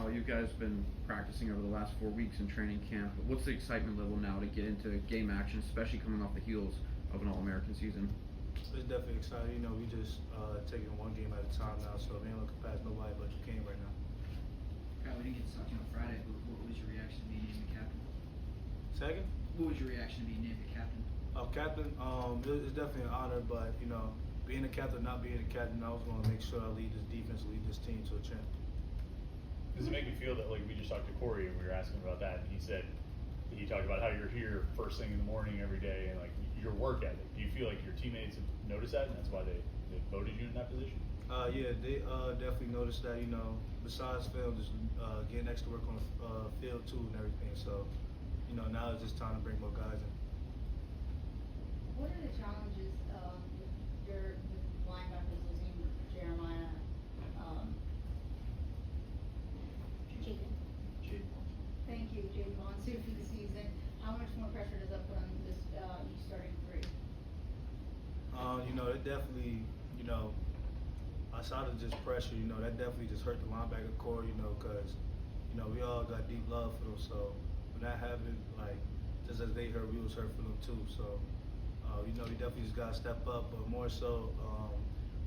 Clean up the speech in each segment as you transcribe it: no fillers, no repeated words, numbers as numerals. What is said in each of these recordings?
Kyle, you guys have been practicing over the last 4 weeks in training camp. What's the excitement level now to get into game action, especially coming off the heels of an All-American season? It's definitely exciting. You know, we just taking one game at a time now, so we ain't looking past nobody but you can right now. Kyle, we didn't get to talk to you on Friday, but what was your reaction to being named the captain? Second? What was your reaction to being named the captain? Captain, it's definitely an honor, but you know, being a captain, not being a captain, I was going to make sure I lead this defense, lead this team to a champ. Does it make you feel that, like, we just talked to Corey and we were asking about that, and he talked about how you're here first thing in the morning every day and like your work ethic. Do you feel like your teammates have noticed that and that's why they voted you in that position? Yeah, they definitely noticed that. You know, besides film, just getting extra work on the field too and everything. So, you know, now it's just time to bring more guys in. What are the challenges with linebackers losing Jeremiah? Jaden. Thank you, Jaden Monsoon for the season. How much more pressure does that put on this each starting three? You know, it definitely, you know, outside of just pressure, you know, that definitely just hurt the linebacker core, you know, because, you know, we all got deep love for them. So when that happened, like, just as they hurt, we was hurt for them too. So, you know, we definitely just got to step up, but more so,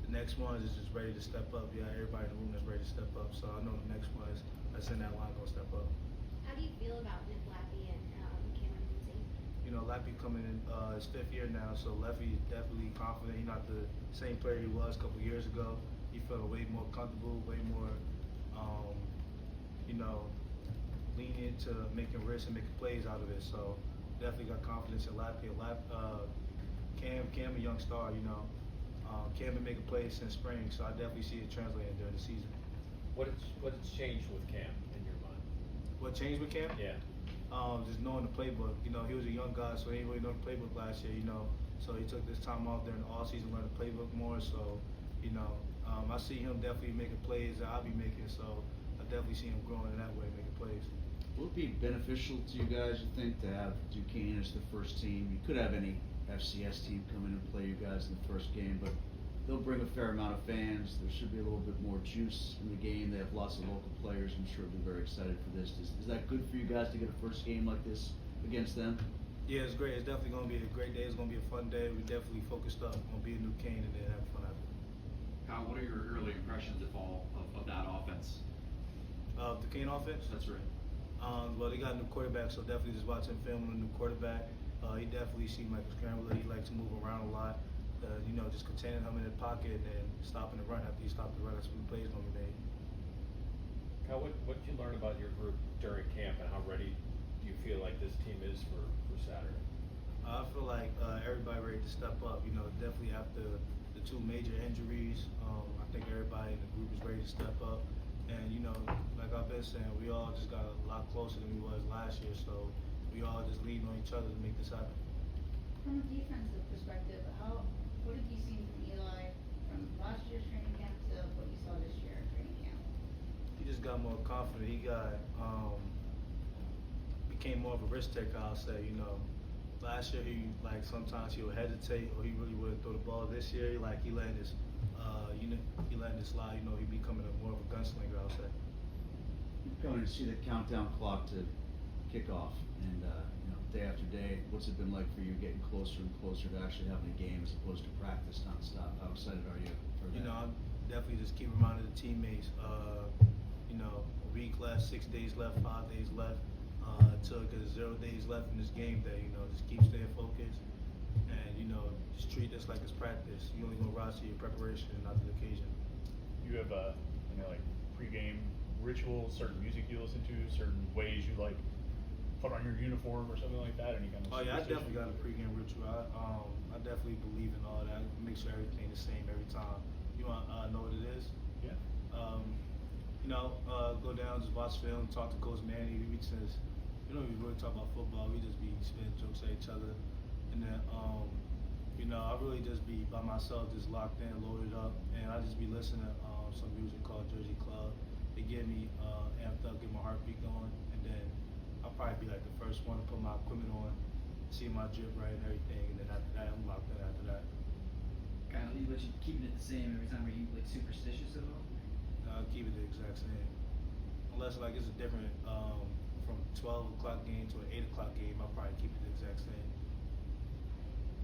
the next one is just ready to step up. Yeah, everybody in the room that's ready to step up. So I know the next one is that's in that line gonna step up. How do you feel about Nick Lappy and Cameron Lindsay? You know, Lappy coming in his 5th year now, so Leffy is definitely confident. He's not the same player he was a couple years ago. He felt way more comfortable, way more, you know, lenient to making risks and making plays out of it. So definitely got confidence in Lappy. Cam a young star, you know. Cam been making plays since spring, so I definitely see it translating during the season. What's changed with Cam in your mind? What changed with Cam? Yeah. Just knowing the playbook. You know, he was a young guy, so he didn't really know the playbook last year, you know. So he took this time off during the off season, learn the playbook more. So, you know, I see him definitely making plays that I'll be making. So I definitely see him growing in that way, making plays. Will it be beneficial to you guys, you think, to have Duquesne as the first team? You could have any FCS team come in and play you guys in the first game, but they'll bring a fair amount of fans. There should be a little bit more juice in the game. They have lots of local players. I'm sure they're very excited for this. Is that good for you guys to get a first game like this against them? Yeah, it's great. It's definitely going to be a great day. It's going to be a fun day. We definitely focused up on being Duquesne and then have fun out there. Kyle, what are your early impressions of that offense? Duquesne offense? That's right. Well, they got a new quarterback, so definitely just watching film on a new quarterback. He definitely seemed like a scrambler. He likes to move around a lot. You know, just containing him in the pocket and then stopping the run after he stopped the run. That's when the play's going to be made. Kyle, what did you learn about your group during camp, and how ready do you feel like this team is for Saturday? I feel like everybody ready to step up. You know, definitely after the 2 major injuries, I think everybody in the group is ready to step up. And, you know, like I've been saying, we all just got a lot closer than we was last year. So we all just leaning on each other to make this happen. From a defensive perspective, what have you seen from Eli from last year's training camp to what you saw this year at training camp? He just got more confident. He got became more of a risk taker, I'll say. You know, last year he sometimes he would hesitate or he really wouldn't throw the ball. This year, he letting this he letting it slide. You know, he becoming more of a gunslinger, I'll say. You're going to see the countdown clock to kickoff, and you know, day after day. What's it been like for you getting closer and closer to actually having a game as opposed to practice nonstop? How excited are you for that? You know, I definitely just keep reminding the teammates. You know, a week left, 6 days left, 5 days left. Took 0 days left in this game day. You know, just keep staying focused, and you know, just treat this like it's practice. You only gonna rise to your preparation and not the occasion. You have you know, like pregame rituals, certain music you listen to, certain ways you like put on your uniform or something like that? Any kind of? Oh yeah, I definitely got a pregame ritual. I definitely believe in all that. Make sure everything the same every time. You want know what it is? Yeah. You know, go down, just watch film, talk to Coach Manny. We just, we don't even really talk about football. We just be spitting jokes at each other, and then you know, I really just be by myself, just locked in, loaded up, and I just be listening to some music called Jersey Club. It get me amped up, get my heartbeat going, and then I'll probably be like the first one to put my equipment on, see my drip right and everything, and then after that, I'm locked in after that. Kyle, but you keeping it the same every time? Are you like superstitious at all? I'll keep it the exact same. unless like it's a different, from 12 o'clock game to an 8 o'clock game, I'll probably keep it the exact same.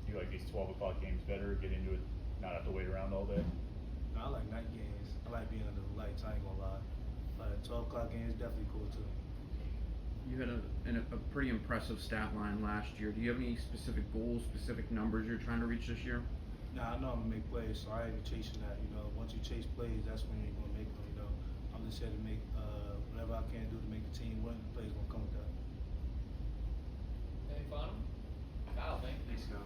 Do you like these 12 o'clock games better? Get into it, not have to wait around all day? No, I like night games. I like being under the lights, I ain't gonna lie. But 12 o'clock game is definitely cool too. You had a pretty impressive stat line last year. Do you have any specific goals, specific numbers you're trying to reach this year? Nah, I know I'm gonna make plays, so I ain't even chasing that, you know. Once you chase plays, that's when you're gonna make them, you know. I'm just here to make, whatever I can do to make the team win, the plays gonna come with that. Any final? Kyle, thank you. Thanks, Kyle.